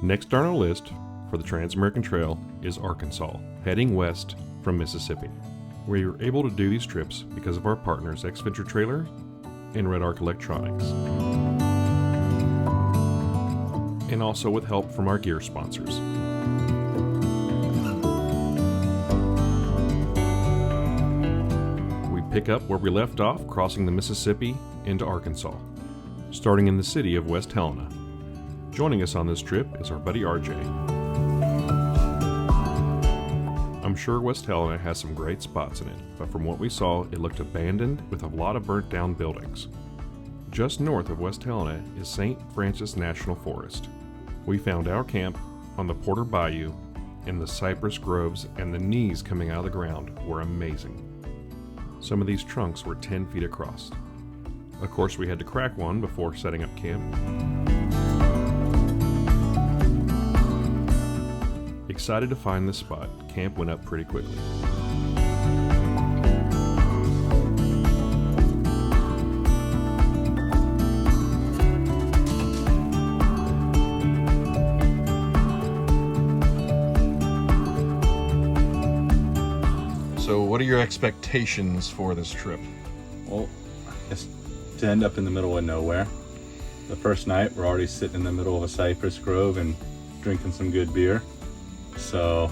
Next on our list for the Trans-American Trail is Arkansas, heading west from Mississippi. We were able to do these trips because of our partners X-Venture Trailer and Red Arc Electronics, and also with help from our gear sponsors. We pick up where we left off, crossing the Mississippi into Arkansas, starting in the city of West Helena. Joining us on this trip is our buddy RJ. I'm sure West Helena has some great spots in it, but from what we saw, it looked abandoned with a lot of burnt down buildings. Just north of West Helena is St. Francis National Forest. We found our camp on the Porter Bayou, and the cypress groves and the knees coming out of the ground were amazing. Some of these trunks were 10 feet across. Of course, we had to crack one before setting up camp. Excited to find this spot, camp went up pretty quickly. So what are your expectations for this trip? Well, it's to end up in the middle of nowhere. The first night, we're already sitting in the middle of a cypress grove and drinking some good beer. So,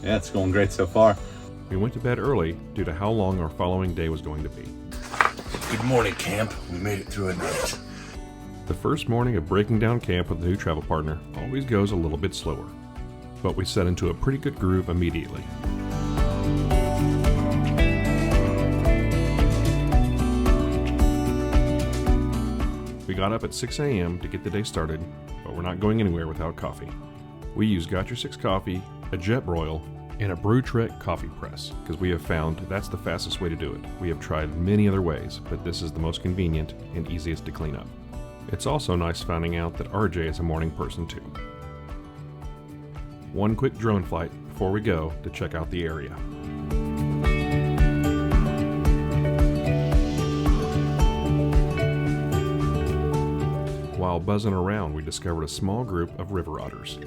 yeah, it's going great so far. We went to bed early due to how long our following day was going to be. Good morning, camp. We made it through a night. The first morning of breaking down camp with a new travel partner always goes a little bit slower, but we set into a pretty good groove immediately. We got up at 6 a.m. to get the day started, but we're not going anywhere without coffee. We use Got Your Six coffee, a jet broil, and a Brew Trek coffee press, because we have found that's the fastest way to do it. We have tried many other ways, but this is the most convenient and easiest to clean up. It's also nice finding out that RJ is a morning person too. One quick drone flight before we go to check out the area. While buzzing around, we discovered a small group of river otters.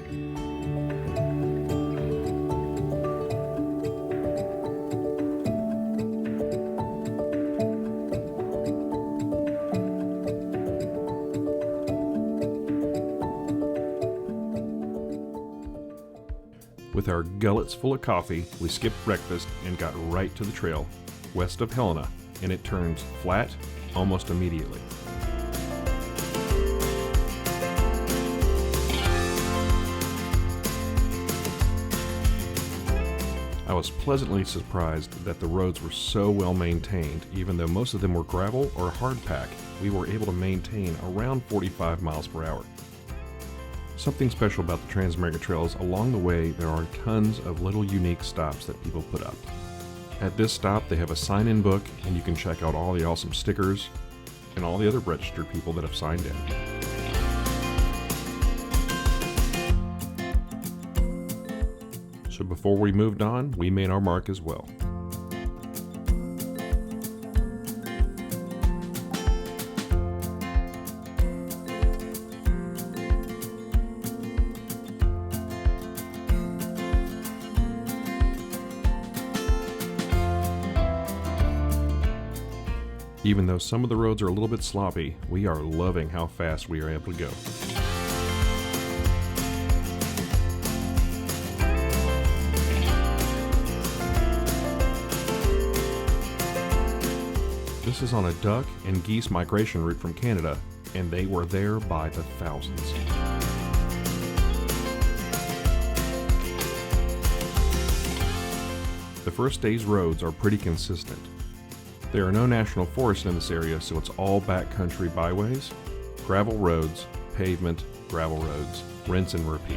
With our gullets full of coffee, we skipped breakfast and got right to the trail west of Helena, and it turns flat almost immediately. I was pleasantly surprised that the roads were so well maintained. Even though most of them were gravel or hard pack, we were able to maintain around 45 miles per hour. Something special about the Trans-American Trails, along the way there are tons of little unique stops that people put up. At this stop they have a sign-in book, and you can check out all the awesome stickers and all the other registered people that have signed in. So before we moved on, we made our mark as well. Even though some of the roads are a little bit sloppy, we are loving how fast we are able to go. This is on a duck and geese migration route from Canada, and they were there by the thousands. The first day's roads are pretty consistent. There are no national forests in this area, so it's all backcountry byways, gravel roads, pavement, gravel roads, rinse and repeat.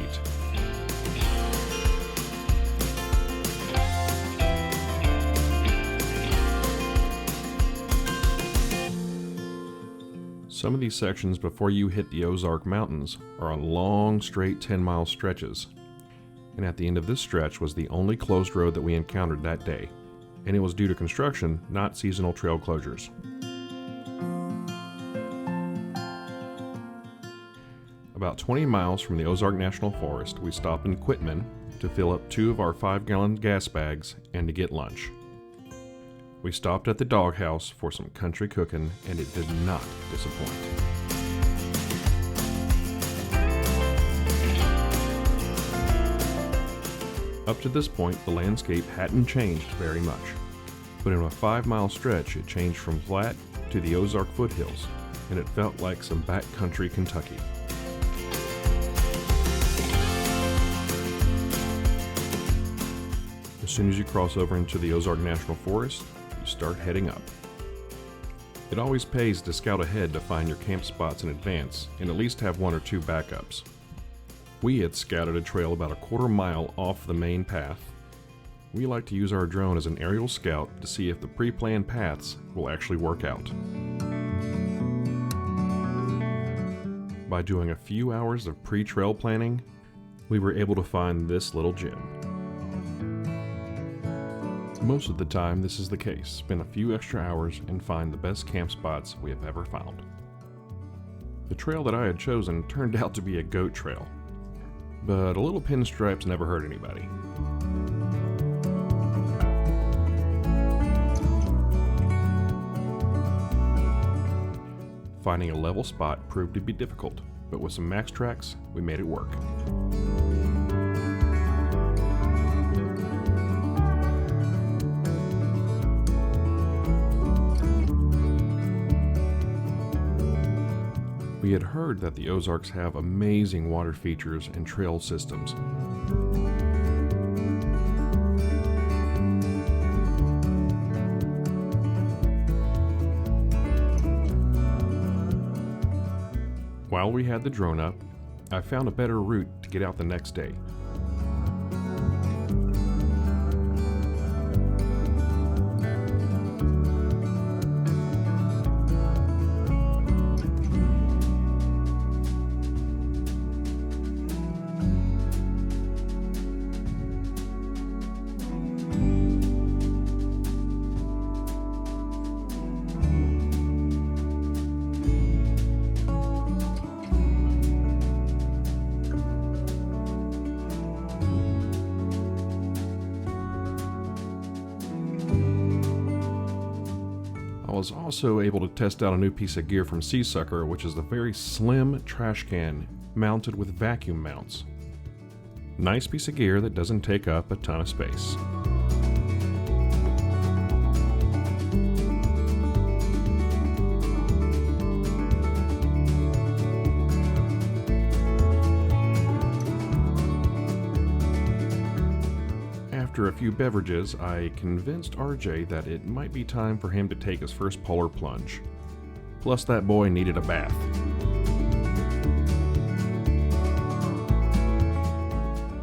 Some of these sections before you hit the Ozark Mountains are on long, straight 10-mile stretches. And at the end of this stretch was the only closed road that we encountered that day. And it was due to construction, not seasonal trail closures. About 20 miles from the Ozark National Forest, we stopped in Quitman to fill up 2 of our 5-gallon gas bags and to get lunch. We stopped at the doghouse for some country cooking, and it did not disappoint. Up to this point, the landscape hadn't changed very much, but in a 5-mile stretch, it changed from flat to the Ozark foothills, and it felt like some backcountry Kentucky. As soon as you cross over into the Ozark National Forest, you start heading up. It always pays to scout ahead to find your camp spots in advance and at least have 1 or 2 backups. We had scouted a trail about a quarter mile off the main path. We like to use our drone as an aerial scout to see if the pre-planned paths will actually work out. By doing a few hours of pre-trail planning, we were able to find this little gem. Most of the time this is the case. Spend a few extra hours and find the best camp spots we have ever found. The trail that I had chosen turned out to be a goat trail, but a little pinstripes never hurt anybody. Finding a level spot proved to be difficult, but with some max tracks, we made it work. We had heard that the Ozarks have amazing water features and trail systems. While we had the drone up, I found a better route to get out the next day. I was also able to test out a new piece of gear from Seasucker, which is a very slim trash can mounted with vacuum mounts. Nice piece of gear that doesn't take up a ton of space. After a few beverages, I convinced RJ that it might be time for him to take his first polar plunge. Plus, that boy needed a bath.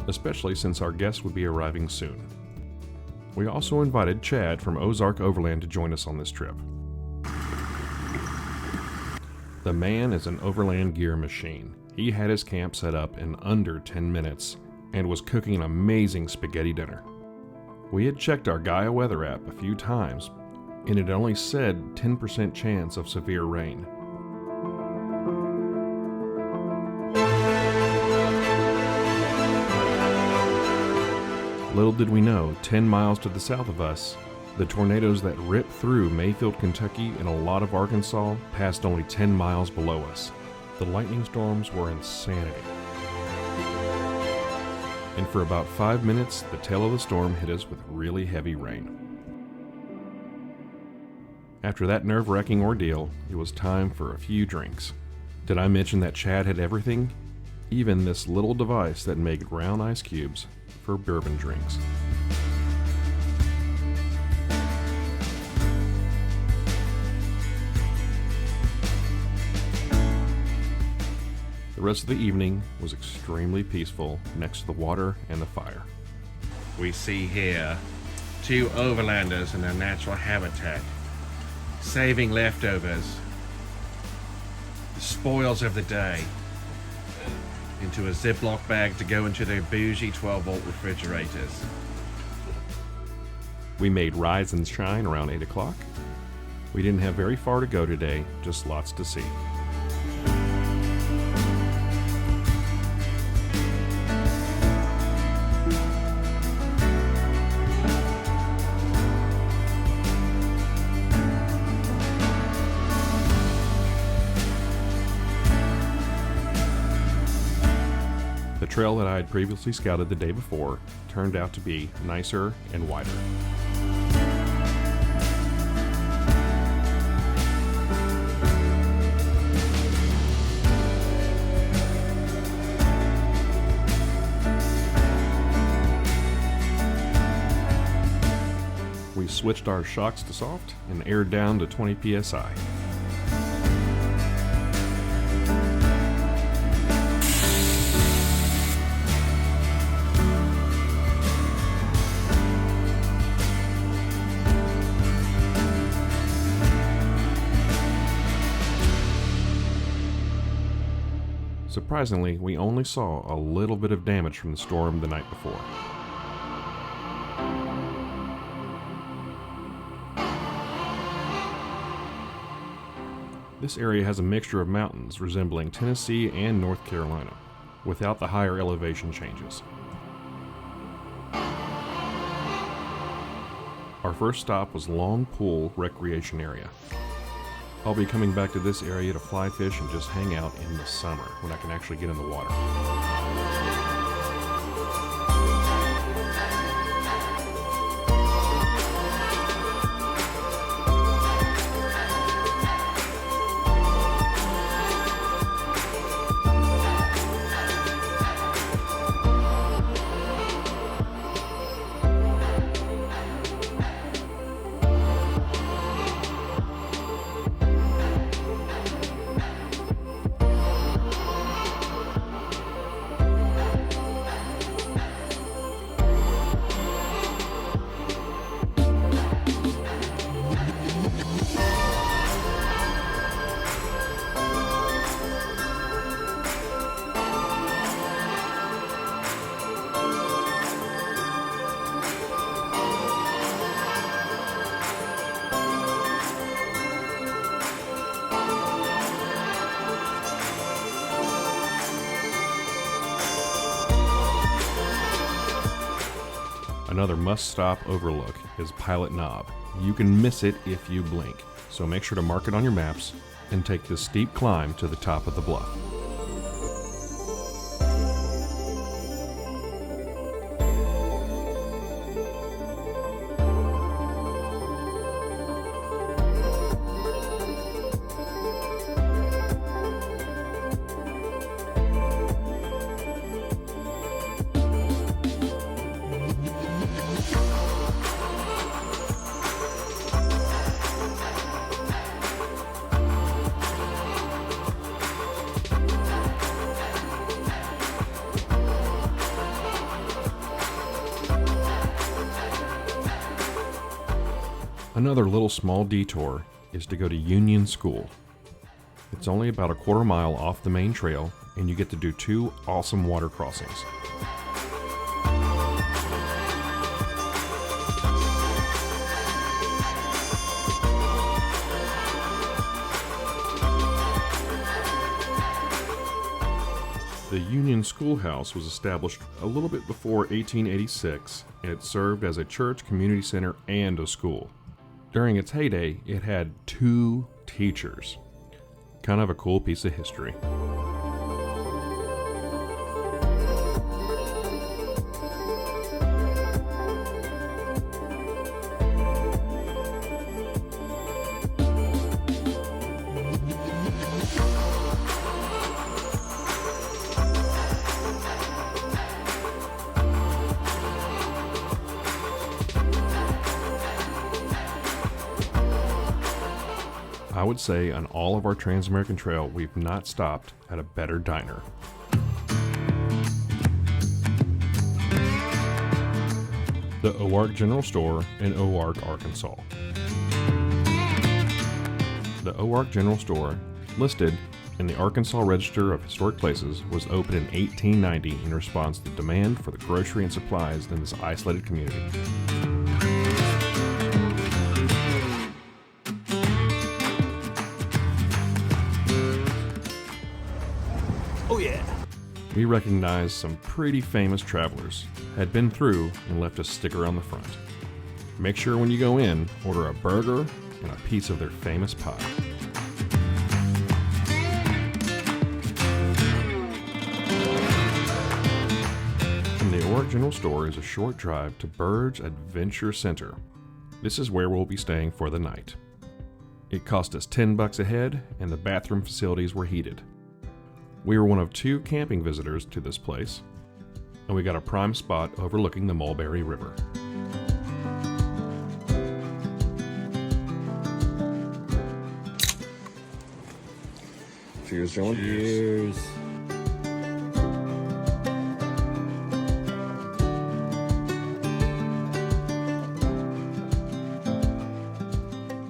Especially since our guest would be arriving soon. We also invited Chad from Ozark Overland to join us on this trip. The man is an overland gear machine. He had his camp set up in under 10 minutes and was cooking an amazing spaghetti dinner. We had checked our Gaia weather app a few times, and it only said 10% chance of severe rain. Little did we know, 10 miles to the south of us, the tornadoes that ripped through Mayfield, Kentucky and a lot of Arkansas passed only 10 miles below us. The lightning storms were insanity. And for about 5 minutes, the tail of the storm hit us with really heavy rain. After that nerve-wracking ordeal, it was time for a few drinks. Did I mention that Chad had everything? Even this little device that made ground ice cubes for bourbon drinks. The rest of the evening was extremely peaceful next to the water and the fire. We see here 2 overlanders in their natural habitat, saving leftovers, the spoils of the day, into a Ziploc bag to go into their bougie 12-volt refrigerators. We made rise and shine around 8 o'clock. We didn't have very far to go today, just lots to see. The trail that I had previously scouted the day before turned out to be nicer and wider. We switched our shocks to soft and aired down to 20 psi. Surprisingly, we only saw a little bit of damage from the storm the night before. This area has a mixture of mountains resembling Tennessee and North Carolina, without the higher elevation changes. Our first stop was Long Pool Recreation Area. I'll be coming back to this area to fly fish and just hang out in the summer when I can actually get in the water. Another must-stop overlook is Pilot Knob. You can miss it if you blink, so make sure to mark it on your maps and take this steep climb to the top of the bluff. Another little small detour is to go to Union School. It's only about a quarter mile off the main trail, and you get to do 2 awesome water crossings. The Union Schoolhouse was established a little bit before 1886, and it served as a church, community center, and a school. During its heyday, it had 2 teachers. Kind of a cool piece of history. I would say on all of our Trans-American Trail, we've not stopped at a better diner. The Oark General Store in Oark, Arkansas. The Oark General Store, listed in the Arkansas Register of Historic Places, was opened in 1890 in response to the demand for the grocery and supplies in this isolated community. We recognized some pretty famous travelers, had been through and left a sticker on the front. Make sure when you go in, order a burger and a piece of their famous pie. Oark General Store is a short drive to Burge Adventure Center. This is where we'll be staying for the night. It cost us $10 a head, and the bathroom facilities were heated. We were one of 2 camping visitors to this place, and we got a prime spot overlooking the Mulberry River. Cheers, John. Cheers.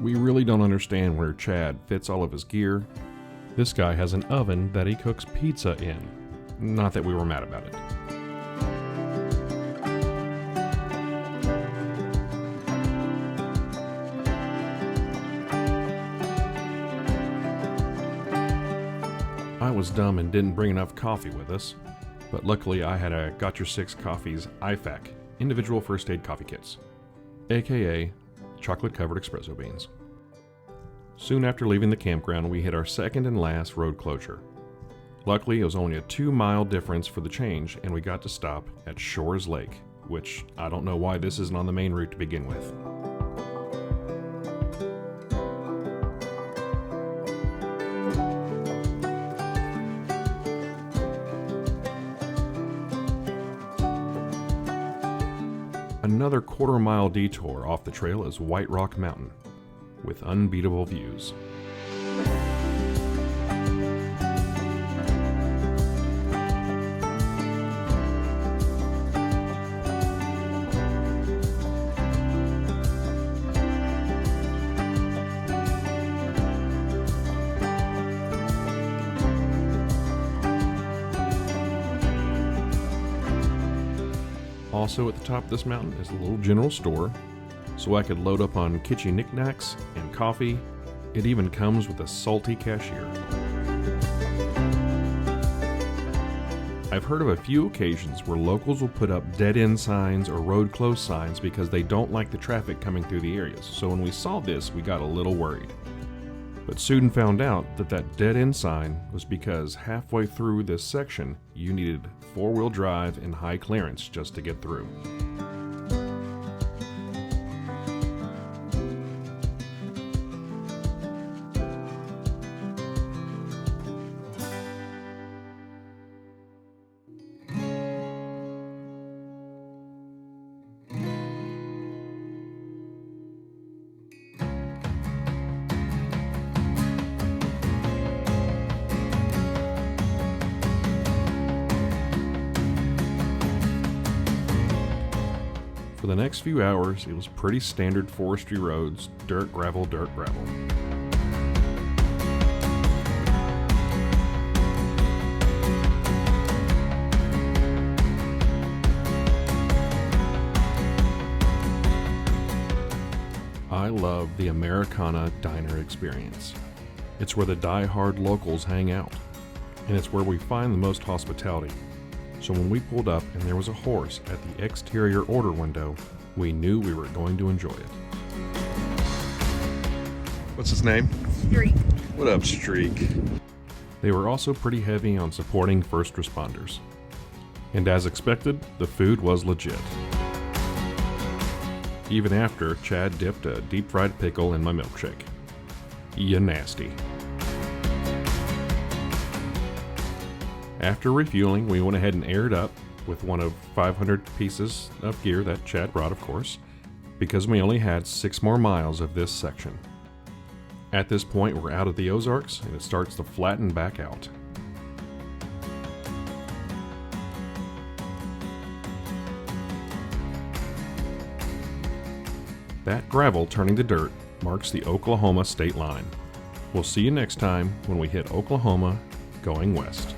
We really don't understand where Chad fits all of his gear. This guy has an oven that he cooks pizza in. Not that we were mad about it. I was dumb and didn't bring enough coffee with us, but luckily I had a Got Your Six Coffees IFAC, individual first aid coffee kits, aka chocolate-covered espresso beans. Soon after leaving the campground, we hit our second and last road closure. Luckily, it was only a 2-mile difference for the change, and we got to stop at Shores Lake, which I don't know why this isn't on the main route to begin with. Another quarter-mile detour off the trail is White Rock Mountain, with unbeatable views. Also at the top of this mountain is a little general store, so I could load up on kitschy knickknacks and coffee. It even comes with a salty cashier. I've heard of a few occasions where locals will put up dead-end signs or road closed signs because they don't like the traffic coming through the areas, so when we saw this, we got a little worried. But soon found out that that dead-end sign was because halfway through this section, you needed 4-wheel drive and high clearance just to get through. For the next few hours, it was pretty standard forestry roads, dirt, gravel, dirt, gravel. I love the Americana Diner experience. It's where the die-hard locals hang out, and it's where we find the most hospitality. So when we pulled up and there was a horse at the exterior order window, we knew we were going to enjoy it. What's his name? Streak. What up, Streak? They were also pretty heavy on supporting first responders. And as expected, the food was legit. Even after Chad dipped a deep fried pickle in my milkshake. Ya nasty. After refueling, we went ahead and aired up with one of 500 pieces of gear that Chad brought, of course, because we only had 6 more miles of this section. At this point, we're out of the Ozarks, and it starts to flatten back out. That gravel turning to dirt marks the Oklahoma state line. We'll see you next time when we hit Oklahoma going west.